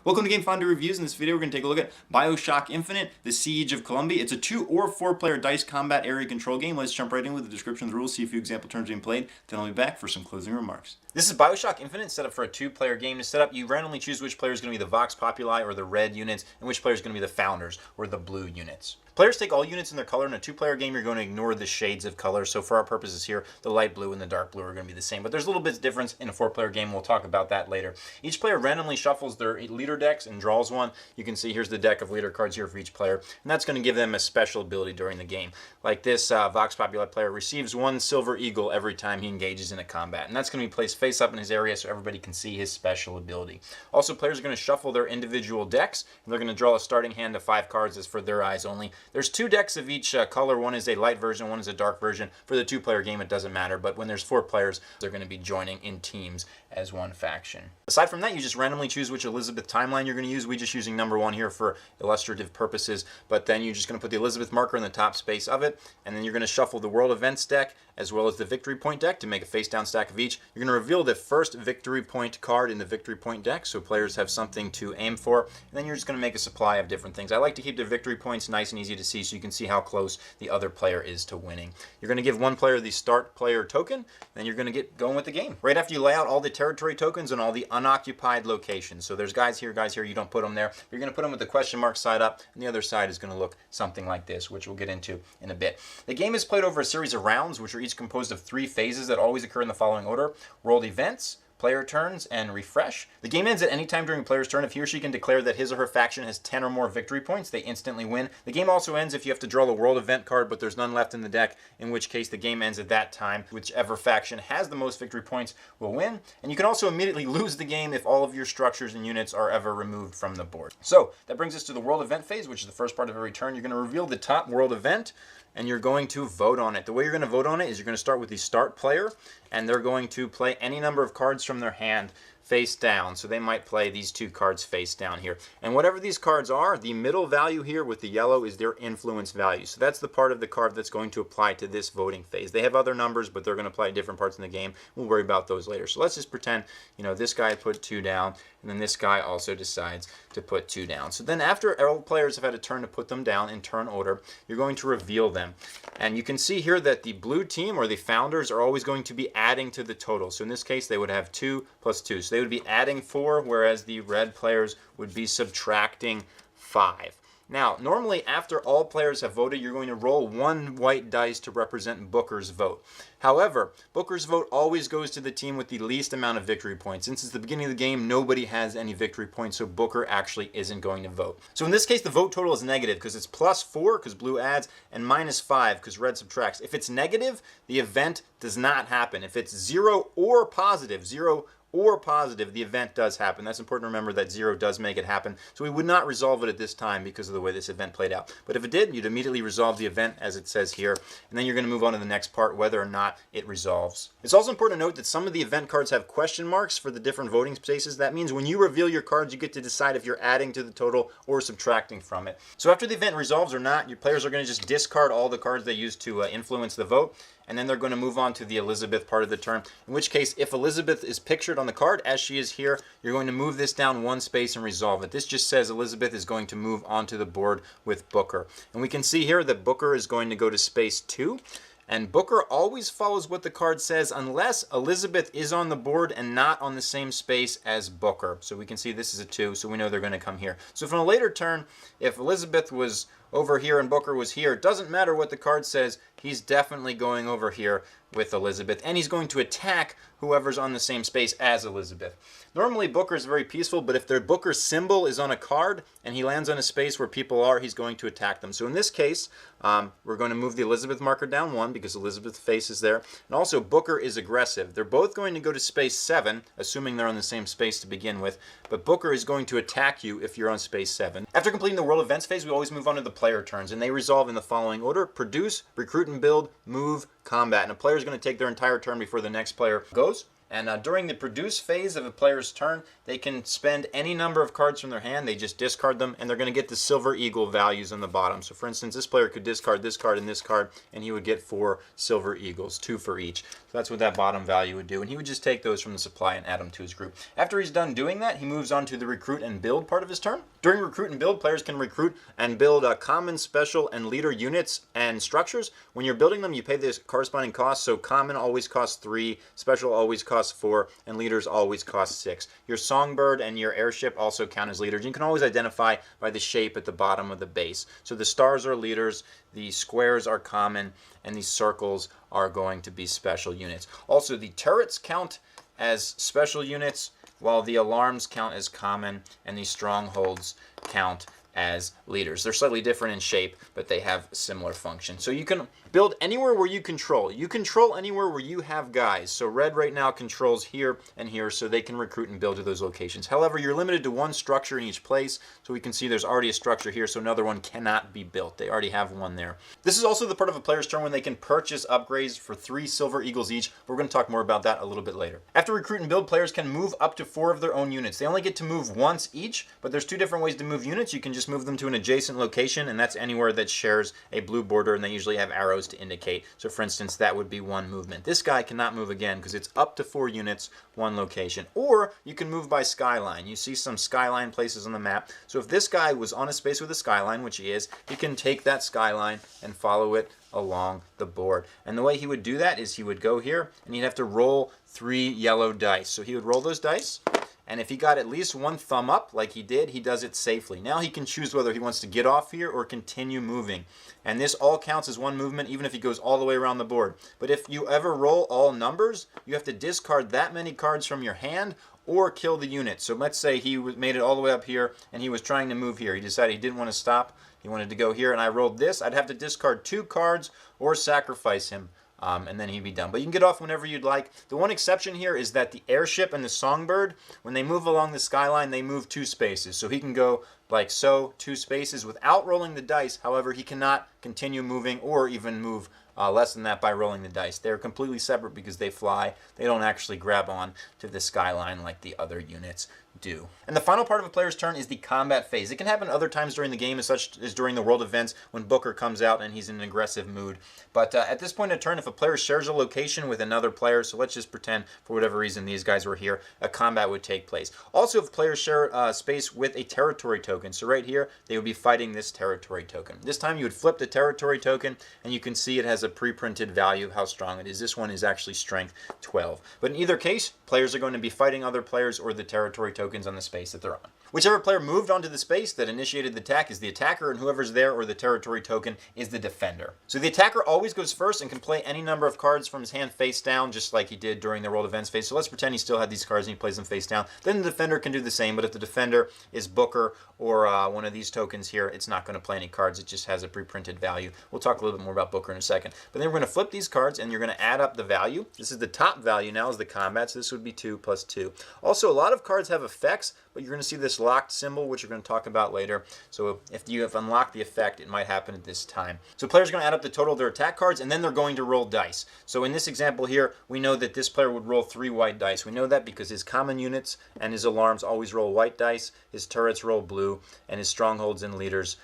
Welcome to Game Fondue Reviews. In this video, we're going to take a look at BioShock Infinite, The Siege of Columbia. It's a 2 or 4 player dice combat area control game. Let's jump right in with the description of the rules, see a few example turns being played, then I'll be back for some closing remarks. This is BioShock Infinite, set up for a 2-player game. To set up, you randomly choose which player is going to be the Vox Populi, or the red units, and which player is going to be the Founders, or the blue units. Players take all units in their color. In a 2-player game, you're going to ignore the shades of color. So for our purposes here, the light blue and the dark blue are going to be the same. But there's a little bit of difference in a 4-player game. We'll talk about that later. Each player randomly shuffles their leader decks and draws one. You can see here's the deck of leader cards here for each player. And that's going to give them a special ability during the game. Like this Vox Populi player receives 1 silver eagle every time he engages in a combat. And that's going to be placed face up in his area so everybody can see his special ability. Also, players are going to shuffle their individual decks. And they're going to draw a starting hand of 5 cards as for their eyes only. There's 2 decks of each color. One is a light version, one is a dark version. For the 2-player game, it doesn't matter, but when there's 4 players, they're going to be joining in teams as one faction. Aside from that, you just randomly choose which Elizabeth timeline you're going to use. We're just using number 1 here for illustrative purposes, but then you're just going to put the Elizabeth marker in the top space of it, and then you're going to shuffle the World Events deck as well as the Victory Point deck to make a face-down stack of each. You're going to reveal the first Victory Point card in the Victory Point deck, so players have something to aim for, and then you're just going to make a supply of different things. I like to keep the Victory Points nice and easy to see so you can see how close the other player is to winning. You're going to give one player the start player token, then you're going to get going with the game. Right after you lay out all the territory tokens and all the unoccupied locations. So there's guys here, you don't put them there. You're going to put them with the question mark side up, and the other side is going to look something like this, which we'll get into in a bit. The game is played over a series of rounds, which are each composed of 3 phases that always occur in the following order: world events, player turns, and refresh. The game ends at any time during a player's turn. If he or she can declare that his or her faction has 10 or more victory points, they instantly win. The game also ends if you have to draw the world event card, but there's none left in the deck, in which case the game ends at that time. Whichever faction has the most victory points will win. And you can also immediately lose the game if all of your structures and units are ever removed from the board. So that brings us to the world event phase, which is the first part of every turn. You're going to reveal the top world event, and you're going to vote on it. The way you're going to vote on it is you're going to start with the start player, and they're going to play any number of cards from their hand face down. So they might play these 2 cards face down here. And whatever these cards are, the middle value here with the yellow is their influence value. So that's the part of the card that's going to apply to this voting phase. They have other numbers, but they're going to apply to different parts in the game. We'll worry about those later. So let's just pretend, this guy put 2 down, and then this guy also decides to put 2 down. So then after all players have had a turn to put them down in turn order, you're going to reveal them. And you can see here that the blue team, or the Founders, are always going to be adding to the total. So in this case, they would have 2 plus 2. So they would be adding 4, whereas the red players would be subtracting 5. Now, normally after all players have voted, you're going to roll 1 white dice to represent Booker's vote. However, Booker's vote always goes to the team with the least amount of victory points. Since it's the beginning of the game, nobody has any victory points, so Booker actually isn't going to vote. So in this case, the vote total is negative because it's +4 because blue adds, and -5 because red subtracts. If it's negative, the event does not happen. If it's 0 or positive, the event does happen. That's important to remember, that 0 does make it happen. So we would not resolve it at this time because of the way this event played out. But if it did, you'd immediately resolve the event as it says here, and then you're going to move on to the next part, whether or not it resolves. It's also important to note that some of the event cards have question marks for the different voting spaces. That means when you reveal your cards, you get to decide if you're adding to the total or subtracting from it. So after the event resolves or not, your players are going to just discard all the cards they used to influence the vote, and then they're going to move on to the Elizabeth part of the turn, in which case, if Elizabeth is pictured on the card, as she is here, you're going to move this down 1 space and resolve it. This just says Elizabeth is going to move onto the board with Booker. And we can see here that Booker is going to go to space 2. And Booker always follows what the card says unless Elizabeth is on the board and not on the same space as Booker. So we can see this is a 2, so we know they're going to come here. So from a later turn, if Elizabeth was over here and Booker was here, it doesn't matter what the card says, he's definitely going over here with Elizabeth, and he's going to attack whoever's on the same space as Elizabeth. Normally Booker is very peaceful, but if their Booker symbol is on a card and he lands on a space where people are, he's going to attack them. So in this case, we're going to move the Elizabeth marker down 1 because Elizabeth's face is there. And also Booker is aggressive. They're both going to go to space 7, assuming they're on the same space to begin with, but Booker is going to attack you if you're on space 7. After completing the world events phase, we always move on to the player turns, and they resolve in the following order: produce, recruit and build, move, combat. And a player is going to take their entire turn before the next player goes. And during the produce phase of a player's turn, they can spend any number of cards from their hand. They just discard them, and they're going to get the silver eagle values on the bottom. So for instance, this player could discard this card and this card, and he would get 4 silver eagles, 2 for each. So that's what that bottom value would do, and he would just take those from the supply and add them to his group. After he's done doing that, he moves on to the recruit and build part of his turn. During recruit and build, players can recruit and build common, special, and leader units and structures. When you're building them, you pay the corresponding costs. So common always costs 3, special always costs 4, and leaders always cost 6. Your songbird and your airship also count as leaders. You can always identify by the shape at the bottom of the base. So the stars are leaders, the squares are common, and these circles are going to be special units. Also, the turrets count as special units, while the alarms count as common, and the strongholds count as leaders. They're slightly different in shape, but they have similar function. So you can build anywhere where you control. You control anywhere where you have guys. So red right now controls here and here, so they can recruit and build to those locations. However, you're limited to 1 structure in each place. So we can see there's already a structure here, so another one cannot be built. They already have one there. This is also the part of a player's turn when they can purchase upgrades for 3 silver eagles each. We're going to talk more about that a little bit later. After recruit and build, players can move up to 4 of their own units. They only get to move once each, but there's 2 different ways to move units. You can just move them to an adjacent location, and that's anywhere that shares a blue border, and they usually have arrows to indicate. So for instance, that would be 1 movement. This guy cannot move again because it's up to 4 units, 1 location. Or you can move by skyline. You see some skyline places on the map. So if this guy was on a space with a skyline, which he is, he can take that skyline and follow it along the board. And the way he would do that is he would go here, and he'd have to roll 3 yellow dice. So he would roll those dice, and if he got at least 1 thumb up, like he did, he does it safely. Now he can choose whether he wants to get off here or continue moving. And this all counts as 1 movement, even if he goes all the way around the board. But if you ever roll all numbers, you have to discard that many cards from your hand or kill the unit. So let's say he made it all the way up here, and he was trying to move here. He decided he didn't want to stop. He wanted to go here, and I rolled this. I'd have to discard 2 cards or sacrifice him. And then he'd be done. But you can get off whenever you'd like. The one exception here is that the airship and the songbird, when they move along the skyline, they move 2 spaces. So he can go like so, 2 spaces without rolling the dice. However, he cannot continue moving or even move less than that by rolling the dice. They're completely separate because they fly. They don't actually grab on to the skyline like the other units do. And the final part of a player's turn is the combat phase. It can happen other times during the game, such as during the world events when Booker comes out and he's in an aggressive mood. But at this point in a turn, if a player shares a location with another player, so let's just pretend for whatever reason these guys were here, a combat would take place. Also, if players share space with a territory token, so right here, they would be fighting this territory token. This time you would flip the territory token, and you can see it has a pre-printed value of how strong it is. This one is actually strength 12. But in either case, players are going to be fighting other players or the territory tokens on the space that they're on. Whichever player moved onto the space that initiated the attack is the attacker, and whoever's there or the territory token is the defender. So the attacker always goes first and can play any number of cards from his hand face down, just like he did during the world events phase. So let's pretend he still had these cards and he plays them face down. Then the defender can do the same, but if the defender is Booker or one of these tokens here, it's not going to play any cards. It just has a pre-printed value. We'll talk a little bit more about Booker in a second. But then we're going to flip these cards, and you're going to add up the value. This is the top value now is the combat, so this would be 2 plus 2. Also, a lot of cards have effects, but you're going to see this locked symbol, which we're going to talk about later. So if you have unlocked the effect, it might happen at this time. So players are going to add up the total of their attack cards, and then they're going to roll dice. So in this example here, we know that this player would roll 3 white dice. We know that because his common units and his alarms always roll white dice, his turrets roll blue, and his strongholds and leaders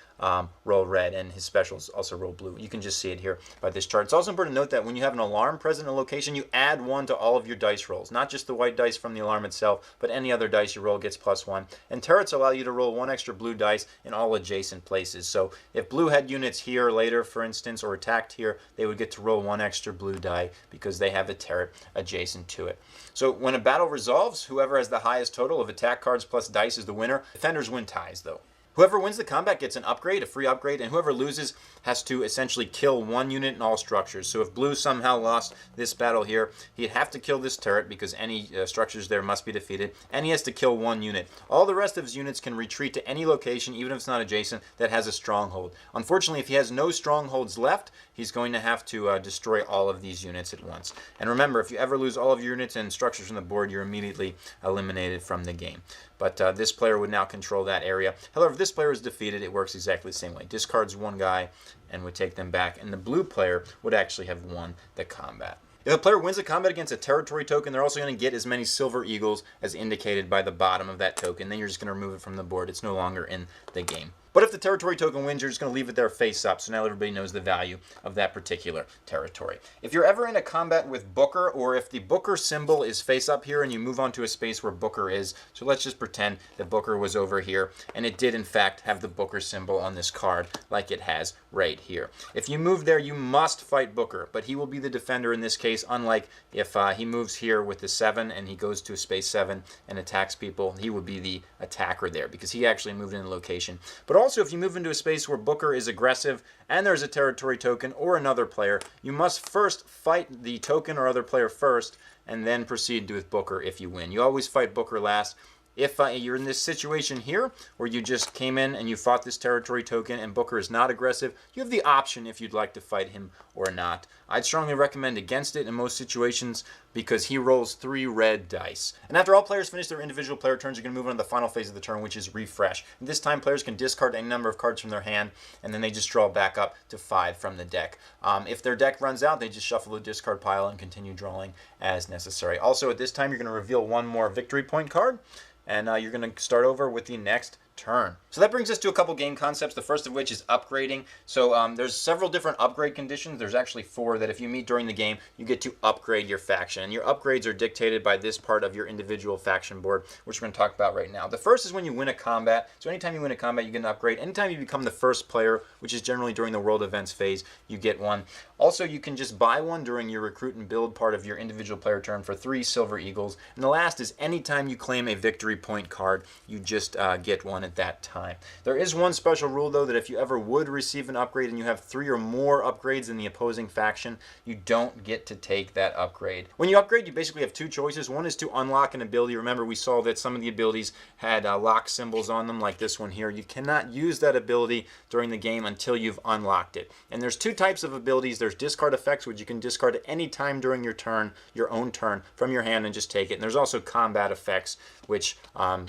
roll red, and his specials also roll blue. You can just see it here by this chart. It's also important to note that when you have an alarm present in a location, you add 1 to all of your dice rolls. Not just the white dice from the alarm itself, but any other dice you roll gets +1. And turrets allow you to roll 1 extra blue dice in all adjacent places. So if blue had units here later, for instance, or attacked here, they would get to roll 1 extra blue die because they have a turret adjacent to it. So when a battle resolves, whoever has the highest total of attack cards plus dice is the winner. Defenders win ties, though. Whoever wins the combat gets an upgrade, a free upgrade, and whoever loses has to essentially kill 1 unit in all structures. So if blue somehow lost this battle here, he'd have to kill this turret because any structures there must be defeated, and he has to kill 1 unit. All the rest of his units can retreat to any location, even if it's not adjacent, that has a stronghold. Unfortunately, if he has no strongholds left, he's going to have to destroy all of these units at once. And remember, if you ever lose all of your units and structures from the board, you're immediately eliminated from the game. But this player would now control that area. However, if this player is defeated, it works exactly the same way. Discards 1 guy and would take them back, and the blue player would actually have won the combat. If a player wins a combat against a territory token, they're also going to get as many silver eagles as indicated by the bottom of that token. Then you're just going to remove it from the board. It's no longer in the game. But if the territory token wins, you're just going to leave it there face up, so now everybody knows the value of that particular territory. If you're ever in a combat with Booker, or if the Booker symbol is face up here and you move on to a space where Booker is, so let's just pretend that Booker was over here, and it did in fact have the Booker symbol on this card, like it has right here. If you move there, you must fight Booker, but he will be the defender in this case, unlike if he moves here with the 7 and he goes to space 7 and attacks people, he would be the attacker there, because he actually moved in the location. But also, if you move into a space where Booker is aggressive and there's a territory token or another player, you must first fight the token or other player first and then proceed with Booker if you win. You always fight Booker last. If you're in this situation here where you just came in and you fought this territory token and Booker is not aggressive, you have the option if you'd like to fight him or not. I'd strongly recommend against it in most situations because he rolls 3 red dice. And after all players finish their individual player turns, you're going to move on to the final phase of the turn, which is refresh. And this time players can discard any number of cards from their hand, and then they just draw back up to 5 from the deck. If their deck runs out, they just shuffle the discard pile and continue drawing as necessary. Also, at this time, you're going to reveal 1 more victory point card, and you're going to start over with the next turn. So that brings us to a couple game concepts, the first of which is upgrading. So there's several different upgrade conditions. There's actually 4 that if you meet during the game, you get to upgrade your faction. And your upgrades are dictated by this part of your individual faction board, which we're going to talk about right now. The first is when you win a combat. So anytime you win a combat, you get an upgrade. Anytime you become the first player, which is generally during the world events phase, you get one. Also, you can just buy one during your recruit and build part of your individual player turn for 3 silver eagles. And the last is anytime you claim a victory point card, you just get one at that time. There is one special rule, though, that if you ever would receive an upgrade and you have 3 or more upgrades in the opposing faction, you don't get to take that upgrade. When you upgrade, you basically have 2 choices. One is to unlock an ability. Remember, we saw that some of the abilities had lock symbols on them, like this one here. You cannot use that ability during the game until you've unlocked it. And there's 2 types of abilities. There's discard effects, which you can discard at any time during your turn, your own turn, from your hand and just take it. And there's also combat effects, which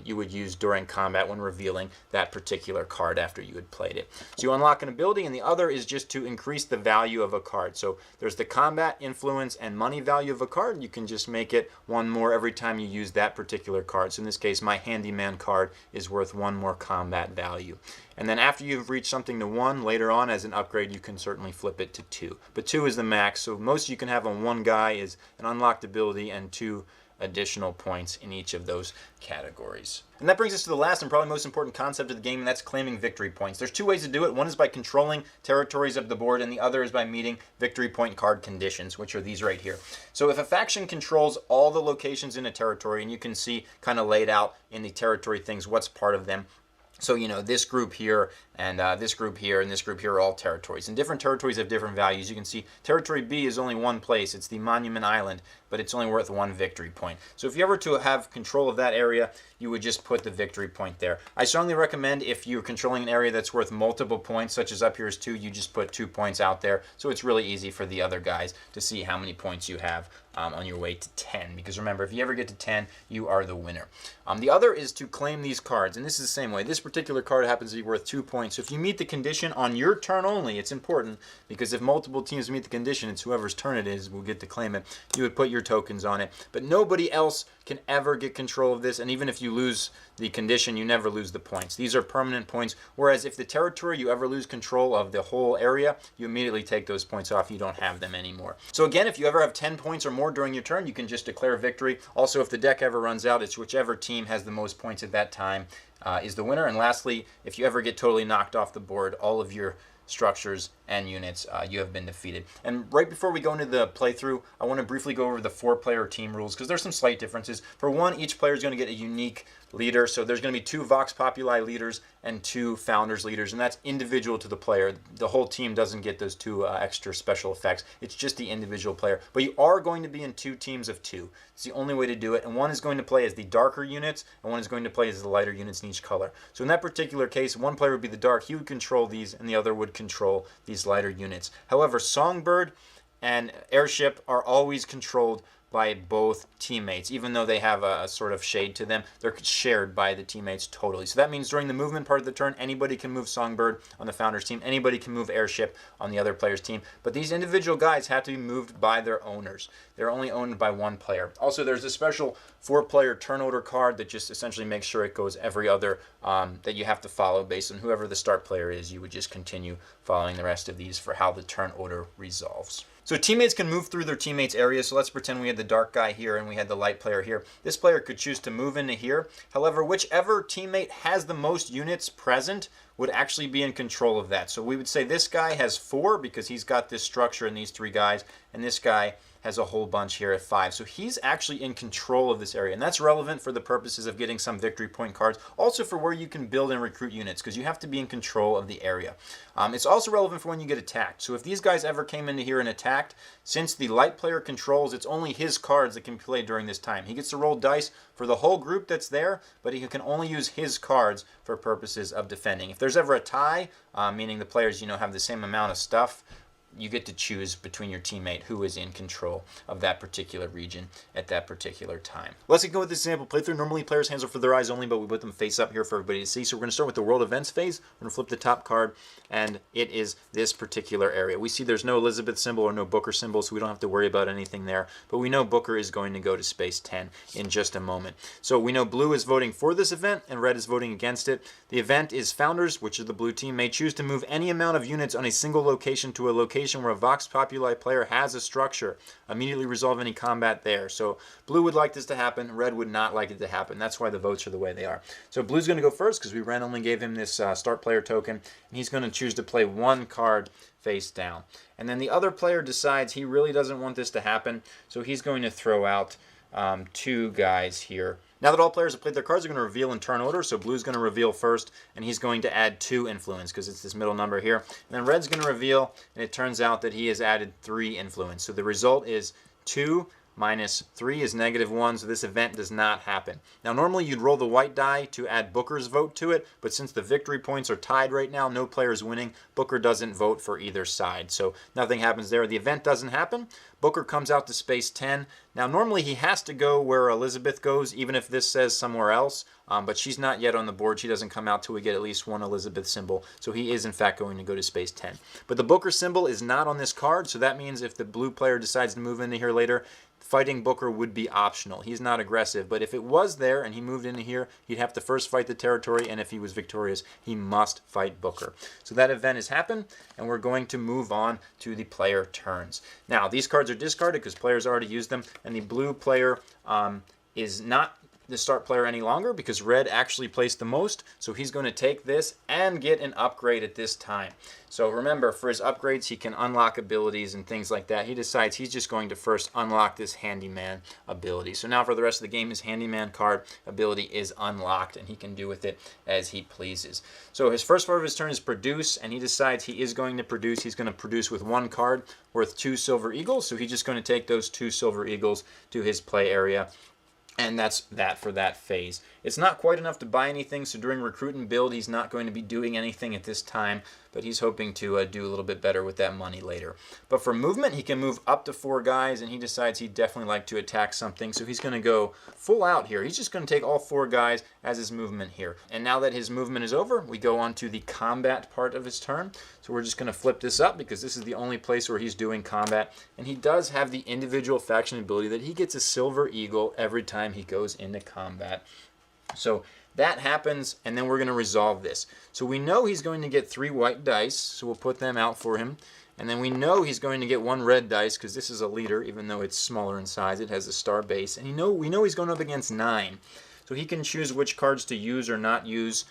you would use during combat when revealing that particular card after you had played it. So you unlock an ability, and the other is just to increase the value of a card. So there's the combat, influence, and money value of a card. You can just make it 1 more every time you use that particular card. So in this case, my handyman card is worth 1 more combat value. And then after you've reached something to 1, later on as an upgrade, you can certainly flip it to 2. But 2 is the max, so most you can have on 1 guy is an unlocked ability and 2 additional points in each of those categories. And that brings us to the last and probably most important concept of the game, and that's claiming victory points. There's 2 ways to do it. One is by controlling territories of the board, and the other is by meeting victory point card conditions, which are these right here. So if a faction controls all the locations in a territory, and you can see kind of laid out in the territory things what's part of them. So, you know, this group here and this group here and this group here are all territories. And different territories have different values. You can see territory B is only 1 place. It's the Monument Island, but it's only worth 1 victory point. So if you ever to have control of that area, you would just put the victory point there. I strongly recommend if you're controlling an area that's worth multiple points, such as up here is 2, you just put 2 points out there. So it's really easy for the other guys to see how many points you have on your way to 10. Because remember, if you ever get to 10, you are the winner. The other is to claim these cards, and this is the same way. This particular card happens to be worth 2 points. So if you meet the condition on your turn only, it's important, because if multiple teams meet the condition, it's whoever's turn it is will get to claim it. You would put your tokens on it, but nobody else can ever get control of this, and even if you lose the condition, you never lose the points. These are permanent points, whereas if the territory, you ever lose control of the whole area, you immediately take those points off. You don't have them anymore. So again, if you ever have 10 points or more during your turn, you can just declare victory. Also, if the deck ever runs out, it's whichever team has the most points at that time is the winner. And lastly, if you ever get totally knocked off the board, all of your structures and units, you have been defeated. And right before we go into the playthrough, I want to briefly go over the 4-player team rules, because there's some slight differences. For one, each player is going to get a unique leader, so there's going to be 2 Vox Populi leaders and 2 Founders leaders, and that's individual to the player. The whole team doesn't get those 2 extra special effects. It's just the individual player. But you are going to be in 2 teams of 2. It's the only way to do it, and one is going to play as the darker units, and one is going to play as the lighter units in each color. So in that particular case, one player would be the dark. He would control these, and the other would control these lighter units. However, Songbird and Airship are always controlled by both teammates. Even though they have a sort of shade to them, they're shared by the teammates totally. So that means during the movement part of the turn, anybody can move Songbird on the Founders team, anybody can move Airship on the other player's team, but these individual guys have to be moved by their owners. They're only owned by one player. Also, there's a special 4-player turn order card that just essentially makes sure it goes every other that you have to follow based on whoever the start player is. You would just continue following the rest of these for how the turn order resolves. So teammates can move through their teammates' area. So let's pretend we had the dark guy here and we had the light player here. This player could choose to move into here. However, whichever teammate has the most units present would actually be in control of that. So we would say this guy has 4 because he's got this structure and these 3 guys, and this guy has a whole bunch here at 5. So he's actually in control of this area, and that's relevant for the purposes of getting some victory point cards, also for where you can build and recruit units, because you have to be in control of the area. It's also relevant for when you get attacked. So if these guys ever came into here and attacked, since the light player controls, it's only his cards that can play during this time. He gets to roll dice for the whole group that's there, but he can only use his cards for purposes of defending. If there's ever a tie, meaning the players have the same amount of stuff, you get to choose between your teammate who is in control of that particular region at that particular time. Let's go with this example playthrough. Normally players' hands are for their eyes only, but we put them face up here for everybody to see. So we're going to start with the World Events phase. We're going to flip the top card, and it is this particular area. We see there's no Elizabeth symbol or no Booker symbol, so we don't have to worry about anything there. But we know Booker is going to go to space 10 in just a moment. So we know blue is voting for this event, and red is voting against it. The event is Founders, which is the blue team, may choose to move any amount of units on a single location to a location where a Vox Populi player has a structure. Immediately resolve any combat there. So blue would like this to happen, red would not like it to happen. That's why the votes are the way they are. So blue's going to go first because we randomly gave him this start player token, and he's going to choose to play 1 card face down. And then the other player decides he really doesn't want this to happen, so he's going to throw out 2 guys here. Now that all players have played their cards, they're going to reveal in turn order. So blue's going to reveal first, and he's going to add 2 influence because it's this middle number here. And then red's going to reveal, and it turns out that he has added 3 influence. So the result is 2 minus 3 is -1, so this event does not happen. Now normally you'd roll the white die to add Booker's vote to it, but since the victory points are tied right now, no player is winning, Booker doesn't vote for either side. So nothing happens there. The event doesn't happen. Booker comes out to space 10. Now normally he has to go where Elizabeth goes, even if this says somewhere else, but she's not yet on the board. She doesn't come out till we get at least 1 Elizabeth symbol, so he is in fact going to go to space 10. But the Booker symbol is not on this card, so that means if the blue player decides to move into here later, fighting Booker would be optional. He's not aggressive, but if it was there and he moved into here, he'd have to first fight the territory, and if he was victorious, he must fight Booker. So that event has happened, and we're going to move on to the player turns. Now, these cards are discarded because players already used them, and the blue player is not the start player any longer because red actually placed the most, so he's going to take this and get an upgrade at this time. So remember, for his upgrades, he can unlock abilities and things like that. He decides he's just going to first unlock this Handyman ability. So now for the rest of the game, his Handyman card ability is unlocked, and he can do with it as he pleases. So his first part of his turn is Produce, and he decides he is going to produce. He's going to produce with 1 card worth 2 Silver Eagles, so he's just going to take those 2 Silver Eagles to his play area. And that's that for that phase. It's not quite enough to buy anything, so during recruit and build, he's not going to be doing anything at this time, but he's hoping to do a little bit better with that money later. But for movement, he can move up to 4 guys, and he decides he'd definitely like to attack something, so he's going to go full out here. He's just going to take all 4 guys as his movement here. And now that his movement is over, we go on to the combat part of his turn. So we're just going to flip this up because this is the only place where he's doing combat, and he does have the individual faction ability that he gets a Silver Eagle every time he goes into combat. So that happens, and then we're going to resolve this. So we know he's going to get 3 white dice, so we'll put them out for him. And then we know he's going to get 1 red dice because this is a leader, even though it's smaller in size. It has a star base. And we know he's going up against 9. So he can choose which cards to use or not use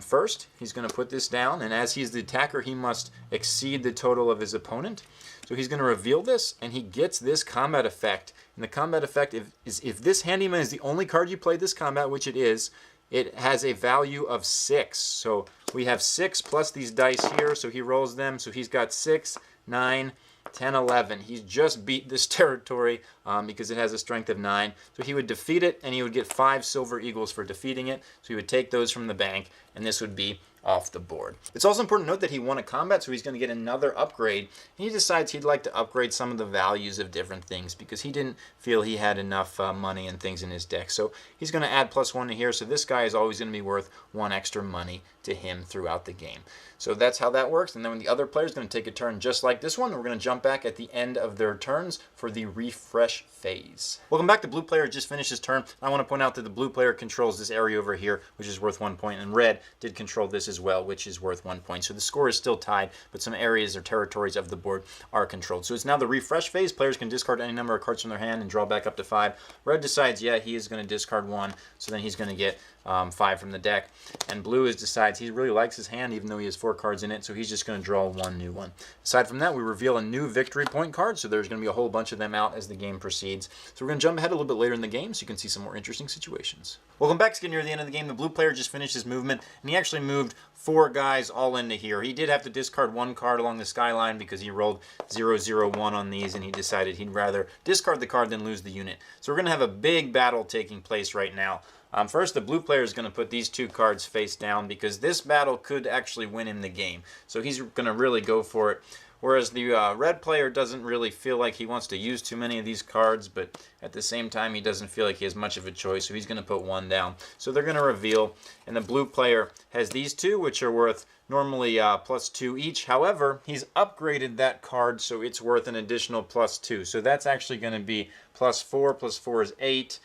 first. He's going to put this down, and as he's the attacker, he must exceed the total of his opponent. So he's going to reveal this, and he gets this combat effect. And the combat effect is if this Handyman is the only card you play this combat, which it is, it has a value of 6. So we have 6 plus these dice here, so he rolls them. So he's got 6, 9, 10, 11. He's just beat this territory because it has a strength of 9. So he would defeat it, and he would get 5 silver eagles for defeating it. So he would take those from the bank, and this would be off the board. It's also important to note that he won a combat, so he's going to get another upgrade. And he decides he'd like to upgrade some of the values of different things because he didn't feel he had enough money and things in his deck. So he's going to add +1 to here. So this guy is always going to be worth 1 extra money to him throughout the game. So that's how that works. And then when the other player is going to take a turn just like this one, we're going to jump back at the end of their turns for the refresh phase. Welcome back. The blue player just finished his turn. I want to point out that the blue player controls this area over here, which is worth 1 point, and red did control this as well, which is worth 1 point. So the score is still tied, but some areas or territories of the board are controlled. So it's now the refresh phase. Players can discard any number of cards from their hand and draw back up to 5. Red decides, yeah, he is going to discard 1, so then he's going to get 5 from the deck. And blue decides he really likes his hand, even though he has 4 cards in it, so he's just going to draw 1 new one. Aside from that, we reveal a new victory point card, so there's going to be a whole bunch of them out as the game proceeds. So we're going to jump ahead a little bit later in the game so you can see some more interesting situations. Welcome back. It's getting near the end of the game. The blue player just finished his movement, and he actually moved 4 guys all into here. He did have to discard 1 card along the skyline because he rolled 0-0-1 on these, and he decided he'd rather discard the card than lose the unit. So we're going to have a big battle taking place right now. First, the blue player is going to put these 2 cards face down because this battle could actually win him the game. So he's going to really go for it. Whereas the red player doesn't really feel like he wants to use too many of these cards, but at the same time he doesn't feel like he has much of a choice, so he's going to put 1 down. So they're going to reveal, and the blue player has these 2, which are worth normally +2 each. However, he's upgraded that card, so it's worth an additional +2. So that's actually going to be +4. +4 is 8.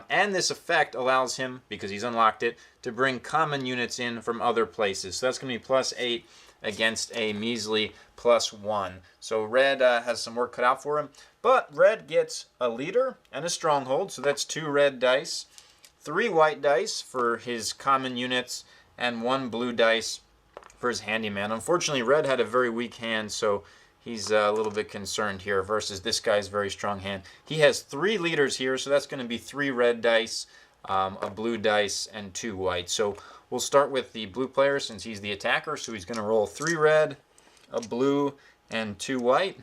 And this effect allows him, because he's unlocked it, to bring common units in from other places. So that's going to be +8 against a measly +1. So red has some work cut out for him. But red gets a leader and a stronghold. So that's 2 red dice, 3 white dice for his common units, and 1 blue dice for his handyman. Unfortunately, red had a very weak hand, so he's a little bit concerned here versus this guy's very strong hand. He has 3 leaders here, so that's going to be 3 red dice, a blue dice, and 2 white. So we'll start with the blue player since he's the attacker. So he's going to roll 3 red, a blue, and 2 white.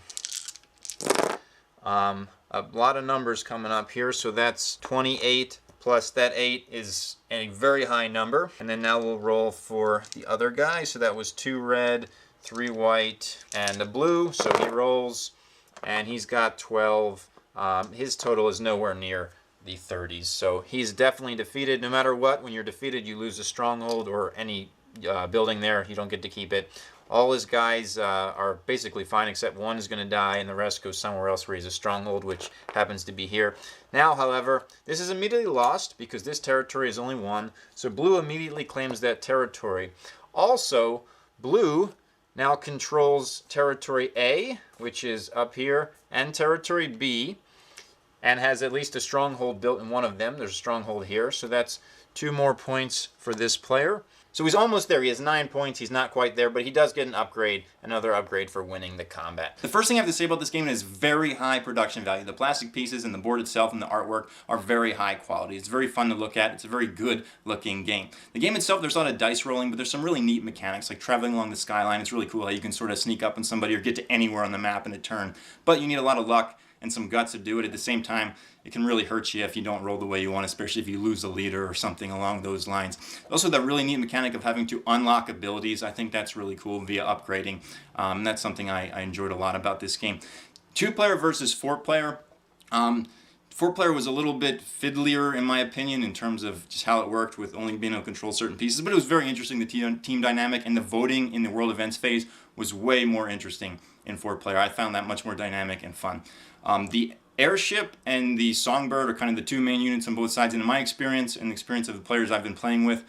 A lot of numbers coming up here, so that's 28 plus that 8 is a very high number. And then now we'll roll for the other guy. So that was 2 red, 3 white, and a blue. So he rolls, and he's got 12. His total is nowhere near the 30s. So he's definitely defeated. No matter what, when you're defeated, you lose a stronghold or any building there. You don't get to keep it. All his guys are basically fine, except 1 is going to die, and the rest goes somewhere else where he's a stronghold, which happens to be here. Now, however, this is immediately lost because this territory is only 1. So blue immediately claims that territory. Also, blue now controls territory A, which is up here, and territory B, and has at least a stronghold built in one of them. There's a stronghold here, so that's 2 more points for this player. So he's almost there. He has 9 points. He's not quite there, but he does get an upgrade, another upgrade for winning the combat. The first thing I have to say about this game is very high production value. The plastic pieces and the board itself and the artwork are very high quality. It's very fun to look at. It's a very good looking game. The game itself, there's a lot of dice rolling, but there's some really neat mechanics, like traveling along the skyline. It's really cool how you can sort of sneak up on somebody or get to anywhere on the map in a turn. But you need a lot of luck and some guts to do it. At the same time, it can really hurt you if you don't roll the way you want, especially if you lose a leader or something along those lines. Also, that really neat mechanic of having to unlock abilities, I think that's really cool via upgrading. That's something I enjoyed a lot about this game. 2-player versus 4-player. 4-player was a little bit fiddlier, in my opinion, in terms of just how it worked with only being able to control certain pieces, but it was very interesting. The team dynamic and the voting in the world events phase was way more interesting in 4-player. I found that much more dynamic and fun. The airship and the songbird are kind of the 2 main units on both sides, and in my experience and the experience of the players I've been playing with,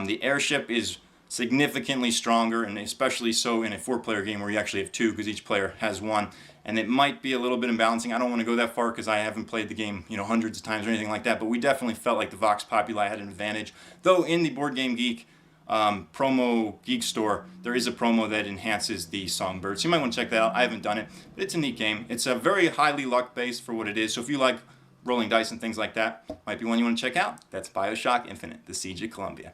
the airship is significantly stronger, and especially so in a 4-player game where you actually have 2 because each player has 1. And it might be a little bit imbalancing. I don't want to go that far because I haven't played the game, hundreds of times or anything like that, but we definitely felt like the Vox Populi had an advantage. Though in the Board Game Geek promo Geek Store, there is a promo that enhances the songbird. So you might want to check that out. I haven't done it, but it's a neat game. It's a very highly luck-based for what it is. So if you like rolling dice and things like that, might be one you want to check out. That's BioShock Infinite, The Siege of Columbia.